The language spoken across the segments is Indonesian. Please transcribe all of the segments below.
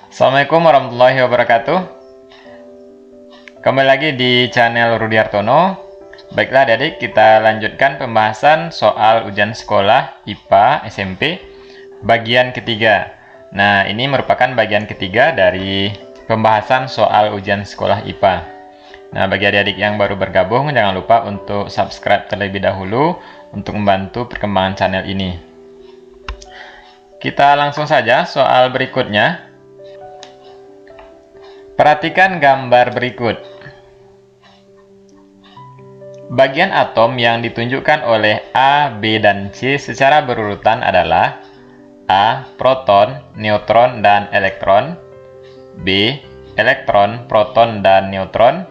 Assalamualaikum warahmatullahi wabarakatuh. Kembali lagi di channel Rudi Hartono. Baiklah adik-adik, kita lanjutkan pembahasan soal ujian sekolah IPA SMP bagian ketiga. Nah, ini merupakan bagian ketiga dari pembahasan soal ujian sekolah IPA. Nah, bagi adik-adik yang baru bergabung, jangan lupa untuk subscribe terlebih dahulu untuk membantu perkembangan channel ini. Kita langsung saja soal berikutnya. Perhatikan gambar berikut. Bagian atom yang ditunjukkan oleh A, B, dan C secara berurutan adalah A. Proton, neutron, dan elektron, B. Elektron, proton, dan neutron,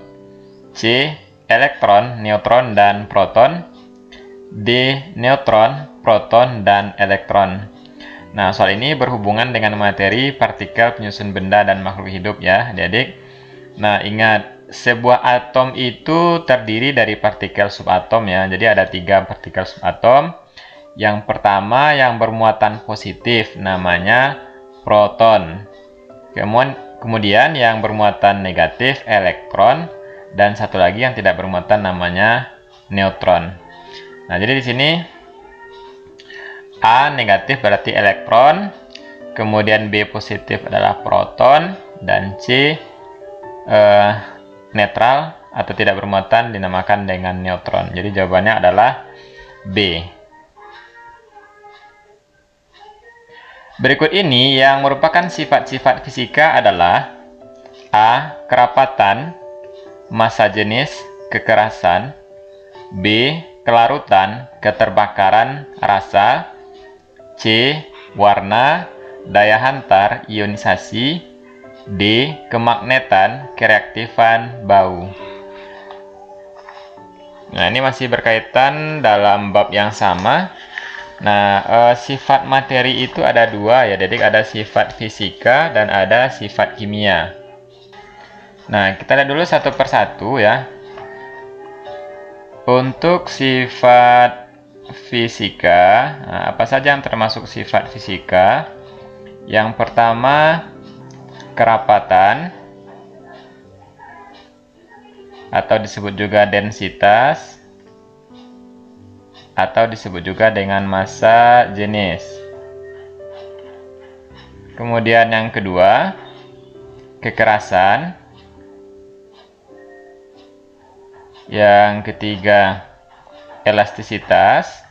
C. Elektron, neutron, dan proton, D. Neutron, proton, dan elektron. Nah, soal ini berhubungan dengan materi partikel penyusun benda dan makhluk hidup ya, adik-adik. Nah, ingat, sebuah atom itu terdiri dari partikel subatom ya. Jadi ada 3 partikel subatom. Yang pertama yang bermuatan positif namanya proton. Kemudian yang bermuatan negatif elektron, dan satu lagi yang tidak bermuatan namanya neutron. Nah, jadi di sini A negatif berarti elektron, kemudian B positif adalah proton, dan C netral atau tidak bermuatan dinamakan dengan neutron. Jadi jawabannya adalah B. Berikut ini yang merupakan sifat-sifat fisika adalah A. Kerapatan, massa jenis, kekerasan, B. Kelarutan, keterbakaran, rasa, C. Warna, daya hantar, ionisasi, D. Kemagnetan, kereaktifan, bau. Nah, ini masih berkaitan dalam bab yang sama. Nah, sifat materi itu ada 2 ya, jadi ada sifat fisika dan ada sifat kimia. Nah, kita lihat dulu satu persatu ya. Untuk sifat fisika, nah, apa saja yang termasuk sifat fisika? Yang pertama, kerapatan atau disebut juga densitas atau disebut juga dengan massa jenis. Kemudian yang kedua, kekerasan. Yang ketiga, elastisitas.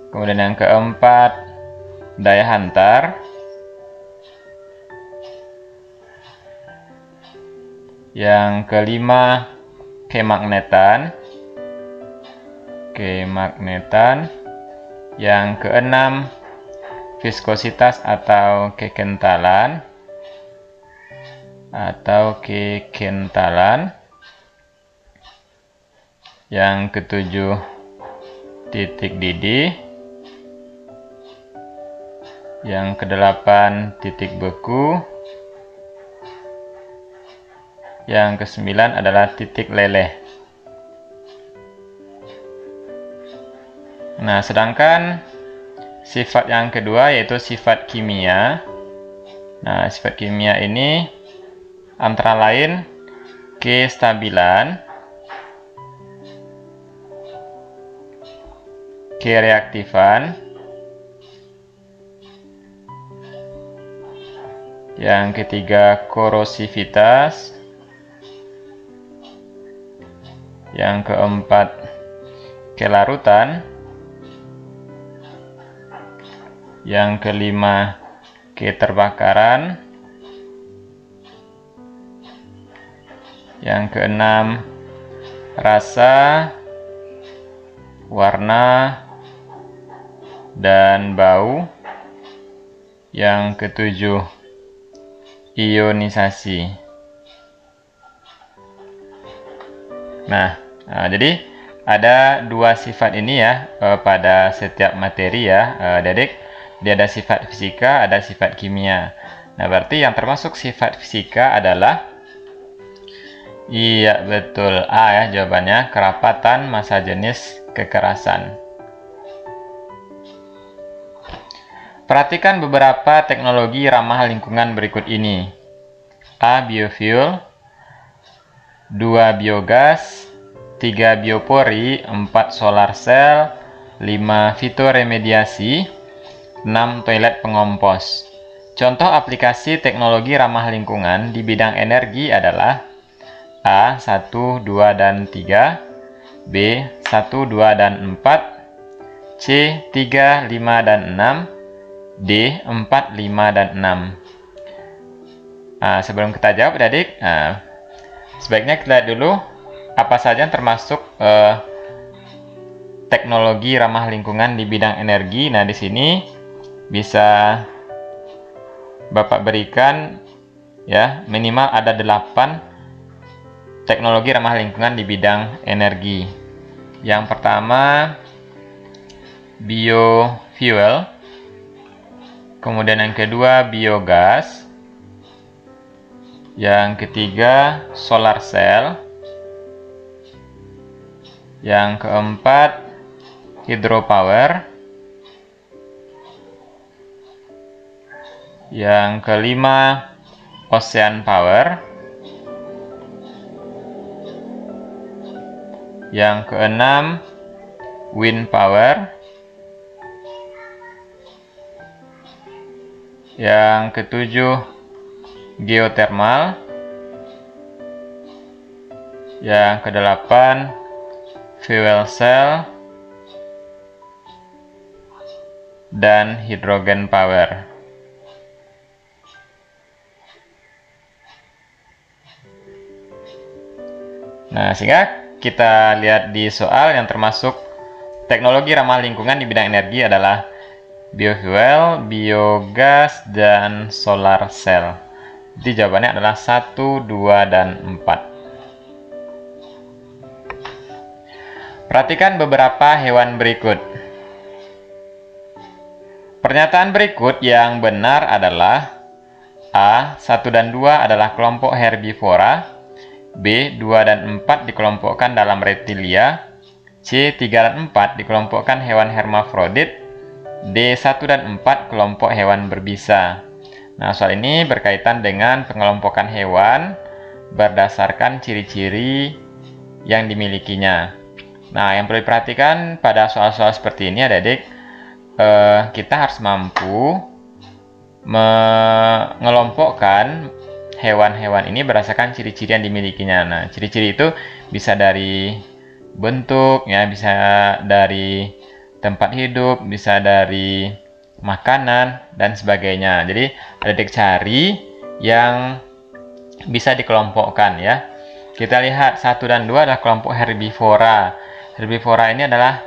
Kemudian yang keempat, daya hantar. Yang kelima, kemagnetan. Yang keenam, viskositas atau kekentalan. Yang ketujuh, titik didih. Yang kedelapan, titik beku. Yang kesembilan adalah titik leleh. Nah, sedangkan sifat yang kedua yaitu sifat kimia. Nah, sifat kimia ini antara lain kestabilan, kereaktifan, yang ketiga korosivitas, yang keempat kelarutan, yang kelima keterbakaran, yang keenam rasa, warna, dan bau, yang ketujuh ionisasi. Nah, jadi ada 2 sifat ini ya pada setiap materi ya, adik. Dia ada sifat fisika, ada sifat kimia. Nah, berarti yang termasuk sifat fisika adalah, iya betul, A ya jawabannya, kerapatan, massa jenis, kekerasan. Perhatikan beberapa teknologi ramah lingkungan berikut ini. A. Biofuel, 2. Biogas, 3. Biopori, 4. Solar cell, 5. Fitoremediasi, 6. Toilet pengompos. Contoh aplikasi teknologi ramah lingkungan di bidang energi adalah A. 1, 2, dan 3, B. 1, 2, dan 4, C. 3, 5, dan 6, D. 4, 5, dan 6. Sebelum kita jawab, adik-adik, sebaiknya kita lihat dulu apa saja yang termasuk teknologi ramah lingkungan di bidang energi. Nah, di sini bisa Bapak berikan ya, minimal ada 8 teknologi ramah lingkungan di bidang energi. Yang pertama, biofuel. Kemudian yang kedua, biogas. Yang ketiga, solar cell. Yang keempat, hydropower. Yang kelima, ocean power. Yang keenam, wind power. Yang ketujuh, geothermal. Yang kedelapan, fuel cell. Dan hydrogen power. Nah, sehingga kita lihat di soal yang termasuk teknologi ramah lingkungan di bidang energi adalah biofuel, biogas, dan solar cell. Jadi jawabannya adalah 1, 2, dan 4. Perhatikan beberapa hewan berikut. Pernyataan berikut yang benar adalah A. 1 dan 2 adalah kelompok herbivora, B. 2 dan 4 dikelompokkan dalam reptilia, C. 3 dan 4 dikelompokkan hewan hermafrodit, D. 1 dan 4 kelompok hewan berbisa. Nah, soal ini berkaitan dengan pengelompokan hewan berdasarkan ciri-ciri yang dimilikinya. Nah, yang perlu diperhatikan pada soal-soal seperti ini, adik-adik, kita harus mampu mengelompokkan hewan-hewan ini berdasarkan ciri-ciri yang dimilikinya. Nah, ciri-ciri itu bisa dari bentuk, ya, bisa dari tempat hidup, bisa dari makanan, dan sebagainya. Jadi, adik-adik cari yang bisa dikelompokkan, ya. Kita lihat 1 dan 2 adalah kelompok herbivora. Herbivora ini adalah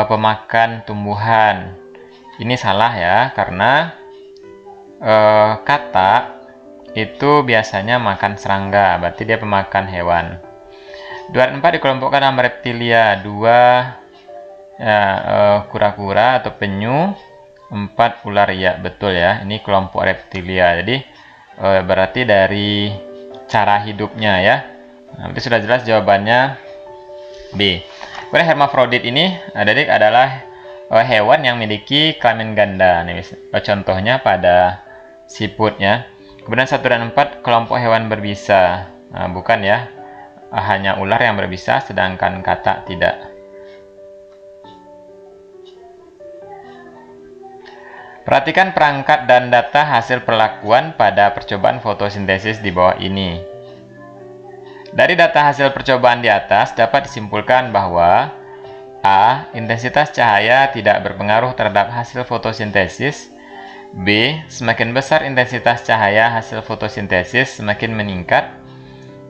pemakan tumbuhan. Ini salah ya, karena katak itu biasanya makan serangga, berarti dia pemakan hewan. 2 dan 4 dikelompokkan dalam reptilia, 2 kura-kura atau penyu, 4 ular, ya betul ya, ini kelompok reptilia. Jadi berarti dari cara hidupnya ya. Nah, itu sudah jelas jawabannya B. Kemudian hermafrodit ini adik-adik adalah hewan yang memiliki kelamin ganda. Nih, contohnya pada siput ya. Kemudian 1 dan 4 kelompok hewan berbisa. Nah, bukan ya, hanya ular yang berbisa sedangkan katak tidak. Perhatikan perangkat dan data hasil perlakuan pada percobaan fotosintesis di bawah ini. Dari data hasil percobaan di atas dapat disimpulkan bahwa A. Intensitas cahaya tidak berpengaruh terhadap hasil fotosintesis. B. Semakin besar intensitas cahaya hasil fotosintesis semakin meningkat.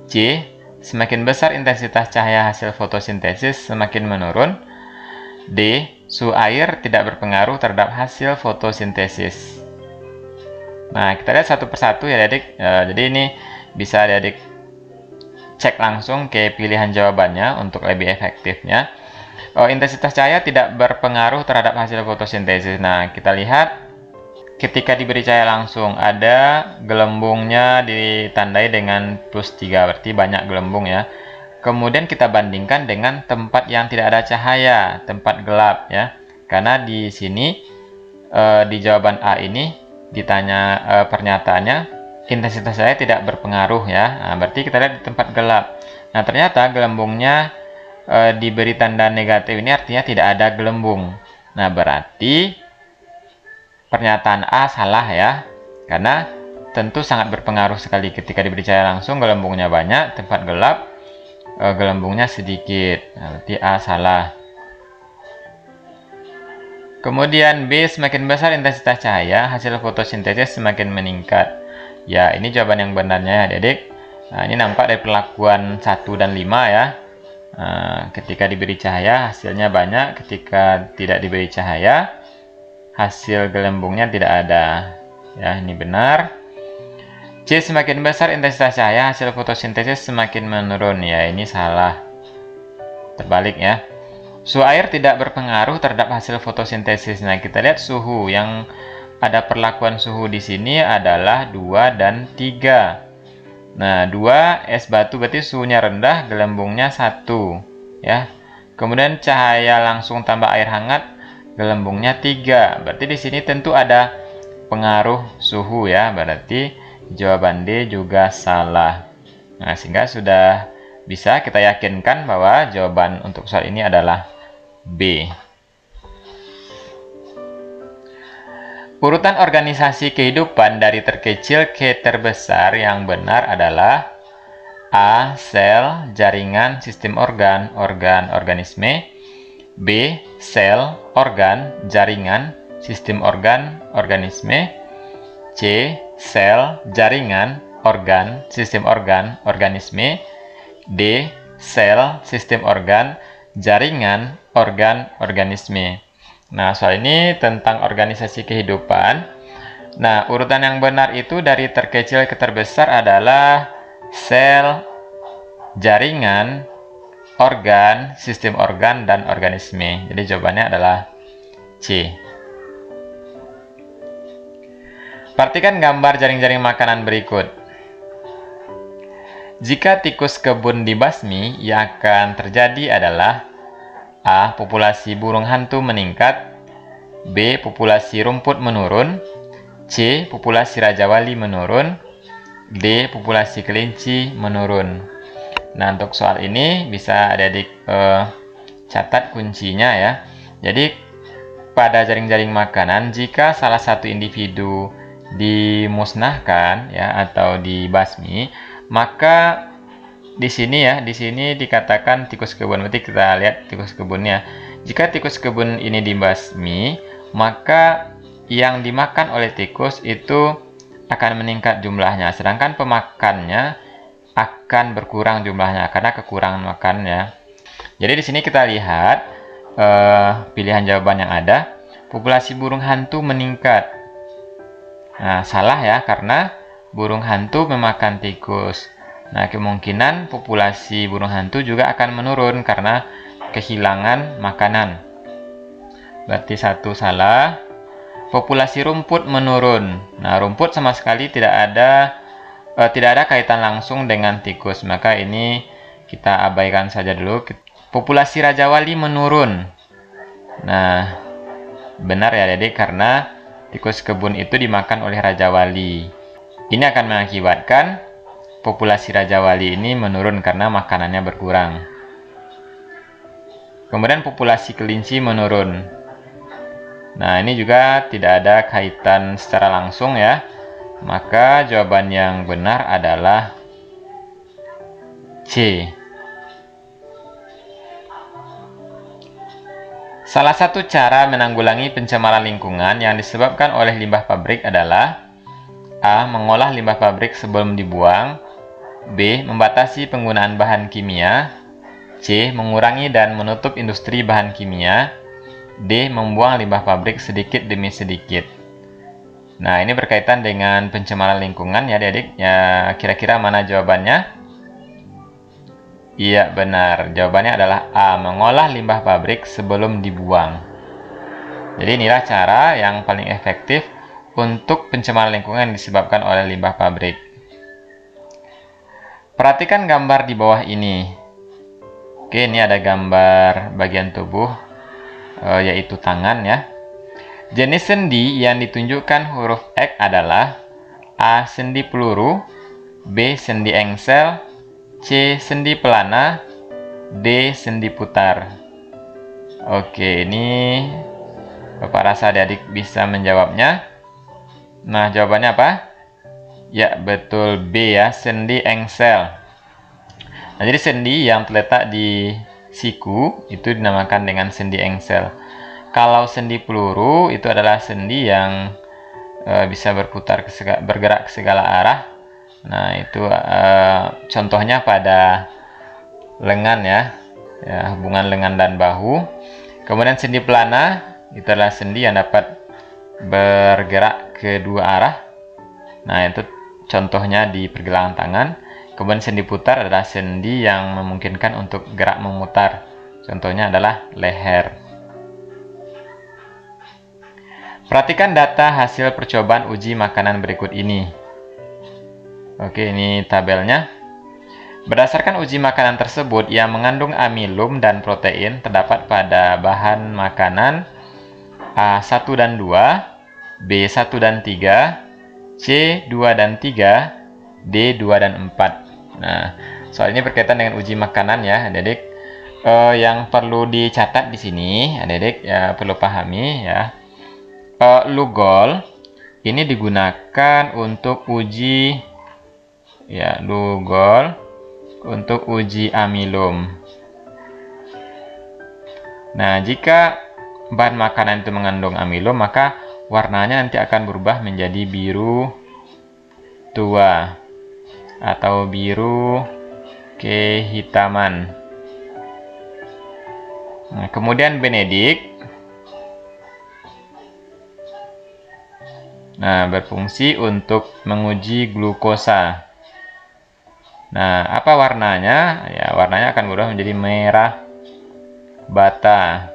C. Semakin besar intensitas cahaya hasil fotosintesis semakin menurun. D. Suhu air tidak berpengaruh terhadap hasil fotosintesis. Nah, kita lihat satu persatu ya adik. Jadi ini bisa adik cek langsung ke pilihan jawabannya untuk lebih efektifnya. Intensitas cahaya tidak berpengaruh terhadap hasil fotosintesis. Nah, kita lihat ketika diberi cahaya langsung ada gelembungnya ditandai dengan +3, berarti banyak gelembung ya. Kemudian kita bandingkan dengan tempat yang tidak ada cahaya, tempat gelap ya. Karena di sini di jawaban A ini ditanya pernyataannya intensitas cahaya tidak berpengaruh ya. Nah, berarti kita lihat di tempat gelap. Nah, ternyata gelembungnya diberi tanda negatif ini artinya tidak ada gelembung. Nah, berarti pernyataan A salah ya. Karena tentu sangat berpengaruh sekali ketika diberi cahaya langsung gelembungnya banyak, tempat gelap gelembungnya sedikit. Nah, berarti A salah. Kemudian B, semakin besar intensitas cahaya, hasil fotosintesis semakin meningkat. Ya, ini jawaban yang benarnya ya adik-adik. Nah, ini nampak dari perlakuan 1 dan 5 ya. Ketika diberi cahaya hasilnya banyak, ketika tidak diberi cahaya hasil gelembungnya tidak ada. Ya, ini benar. C, semakin besar intensitas cahaya, hasil fotosintesis semakin menurun. Ya, ini salah. Terbalik ya. Suhu air tidak berpengaruh terhadap hasil fotosintesis. Nah, kita lihat suhu yang ada perlakuan suhu di sini adalah 2 dan 3. Nah, 2 es batu berarti suhunya rendah, gelembungnya 1 ya. Kemudian cahaya langsung tambah air hangat, gelembungnya 3. Berarti di sini tentu ada pengaruh suhu ya. Berarti jawaban D juga salah. Nah, sehingga sudah bisa kita yakinkan bahwa jawaban untuk soal ini adalah B. Urutan organisasi kehidupan dari terkecil ke terbesar yang benar adalah A. Sel, jaringan, sistem organ, organisme. B. Sel, organ, jaringan, sistem organ, organisme. C. Sel, jaringan, organ, sistem organ, organisme. D. Sel, sistem organ, jaringan, organ, organisme. Nah, soal ini tentang organisasi kehidupan. Nah, urutan yang benar itu dari terkecil ke terbesar adalah sel, jaringan, organ, sistem organ, dan organisme. Jadi jawabannya adalah C. Perhatikan gambar jaring-jaring makanan berikut. Jika tikus kebun dibasmi, yang akan terjadi adalah A. Populasi burung hantu meningkat. B. Populasi rumput menurun. C. Populasi raja wali menurun. D. Populasi kelinci menurun. Nah, untuk soal ini bisa adik-adik catat kuncinya ya. Jadi pada jaring-jaring makanan, jika salah satu individu dimusnahkan ya atau dibasmi, maka di sini dikatakan tikus kebun. Berarti kita lihat tikus kebunnya. Jika tikus kebun ini dibasmi, maka yang dimakan oleh tikus itu akan meningkat jumlahnya, sedangkan pemakannya akan berkurang jumlahnya karena kekurangan makannya. Jadi di sini kita lihat pilihan jawaban yang ada, populasi burung hantu meningkat. Nah, salah ya, karena burung hantu memakan tikus. Nah, kemungkinan populasi burung hantu juga akan menurun karena kehilangan makanan. Berarti 1 salah. Populasi rumput menurun. Nah, rumput sama sekali tidak ada kaitan langsung dengan tikus. Maka ini kita abaikan saja dulu. Populasi raja wali menurun. Nah, benar ya Dede, karena tikus kebun itu dimakan oleh raja wali. Ini akan mengakibatkan populasi raja wali ini menurun karena makanannya berkurang. Kemudian populasi kelinci menurun. Nah, ini juga tidak ada kaitan secara langsung ya. Maka jawaban yang benar adalah C. Salah satu cara menanggulangi pencemaran lingkungan yang disebabkan oleh limbah pabrik adalah A. Mengolah limbah pabrik sebelum dibuang. B. Membatasi penggunaan bahan kimia. C. Mengurangi dan menutup industri bahan kimia. D. Membuang limbah pabrik sedikit demi sedikit. Nah, ini berkaitan dengan pencemaran lingkungan ya adik-adik. Ya, kira-kira mana jawabannya? Iya, benar. Jawabannya adalah A. Mengolah limbah pabrik sebelum dibuang. Jadi inilah cara yang paling efektif untuk pencemaran lingkungan yang disebabkan oleh limbah pabrik. Perhatikan gambar di bawah ini. Oke, ini ada gambar bagian tubuh, yaitu tangan ya. Jenis sendi yang ditunjukkan huruf X adalah A. Sendi peluru, B. Sendi engsel, C. Sendi pelana, D. Sendi putar. Oke, ini Bapak rasa adik-adik bisa menjawabnya. Nah, jawabannya apa? Ya, betul B ya, sendi engsel. Nah, jadi sendi yang terletak di siku itu dinamakan dengan sendi engsel. Kalau sendi peluru itu adalah sendi yang bisa bergerak ke segala arah. Nah, itu contohnya pada lengan ya, hubungan lengan dan bahu. Kemudian sendi pelana itu adalah sendi yang dapat bergerak ke dua arah. Nah, itu contohnya di pergelangan tangan. Kemudian sendi putar adalah sendi yang memungkinkan untuk gerak memutar. Contohnya adalah leher. Perhatikan data hasil percobaan uji makanan berikut ini. Oke, ini tabelnya. Berdasarkan uji makanan tersebut yang mengandung amilum dan protein terdapat pada bahan makanan A1 dan 2, B1 dan 3, C2 dan 3, D2 dan 4. Nah, soal ini berkaitan dengan uji makanan ya, adik-adik. Yang perlu dicatat di sini, adik-adik ya perlu pahami ya. Lugol ini digunakan untuk uji untuk uji amilum. Nah, jika bahan makanan itu mengandung amilum, maka warnanya nanti akan berubah menjadi biru tua atau biru kehitaman. Nah, kemudian Benedik berfungsi untuk menguji glukosa. Nah, apa warnanya? Ya, warnanya akan berubah menjadi merah bata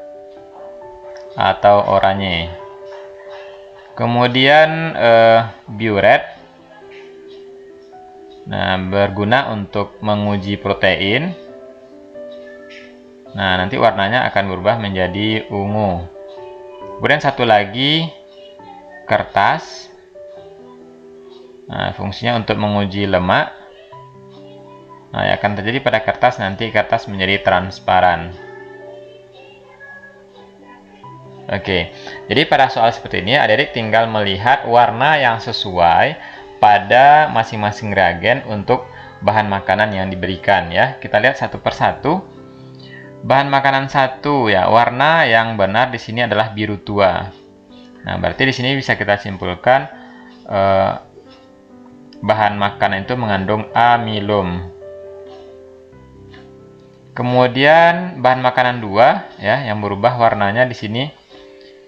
atau oranye. Kemudian Biuret berguna untuk menguji protein. Nah, nanti warnanya akan berubah menjadi ungu. Kemudian satu lagi kertas. Nah, fungsinya untuk menguji lemak. Nah, yang akan terjadi pada kertas, nanti kertas menjadi transparan. Oke, jadi pada soal seperti ini, adik-adik tinggal melihat warna yang sesuai pada masing-masing reagen untuk bahan makanan yang diberikan ya. Kita lihat satu persatu. Bahan makanan 1 ya, warna yang benar di sini adalah biru tua. Nah, berarti di sini bisa kita simpulkan bahan makanan itu mengandung amilum. Kemudian bahan makanan 2 ya, yang berubah warnanya di sini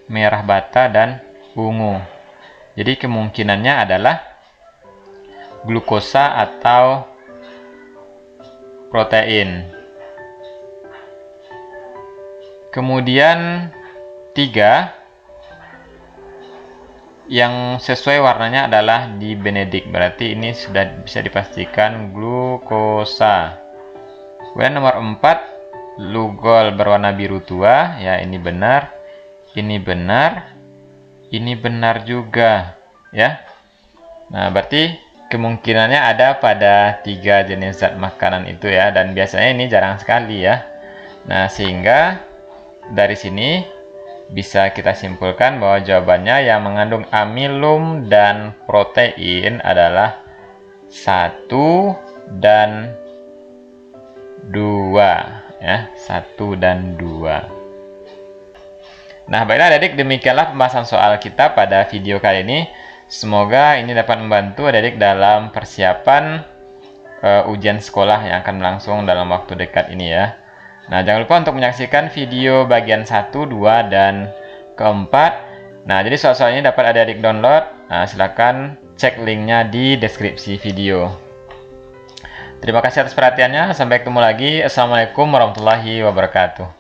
merah bata dan ungu. Jadi kemungkinannya adalah glukosa atau protein. Kemudian 3 yang sesuai warnanya adalah di Benedik, berarti ini sudah bisa dipastikan glukosa. Kemudian nomor 4 Lugol berwarna biru tua ya, ini benar, ini benar, ini benar juga ya. Nah, berarti kemungkinannya ada pada 3 jenis zat makanan itu ya, dan biasanya ini jarang sekali ya. Nah, sehingga dari sini bisa kita simpulkan bahwa jawabannya yang mengandung amilum dan protein adalah 1 dan 2 ya, 1 dan 2. Nah, baiklah adik-adik, demikianlah pembahasan soal kita pada video kali ini. Semoga ini dapat membantu adik-adik dalam persiapan ujian sekolah yang akan berlangsung dalam waktu dekat ini ya. Nah, jangan lupa untuk menyaksikan video bagian 1, 2, dan keempat. Nah, jadi soal-soal ini dapat adik-adik download. Nah, silakan cek linknya di deskripsi video. Terima kasih atas perhatiannya. Sampai ketemu lagi. Assalamualaikum warahmatullahi wabarakatuh.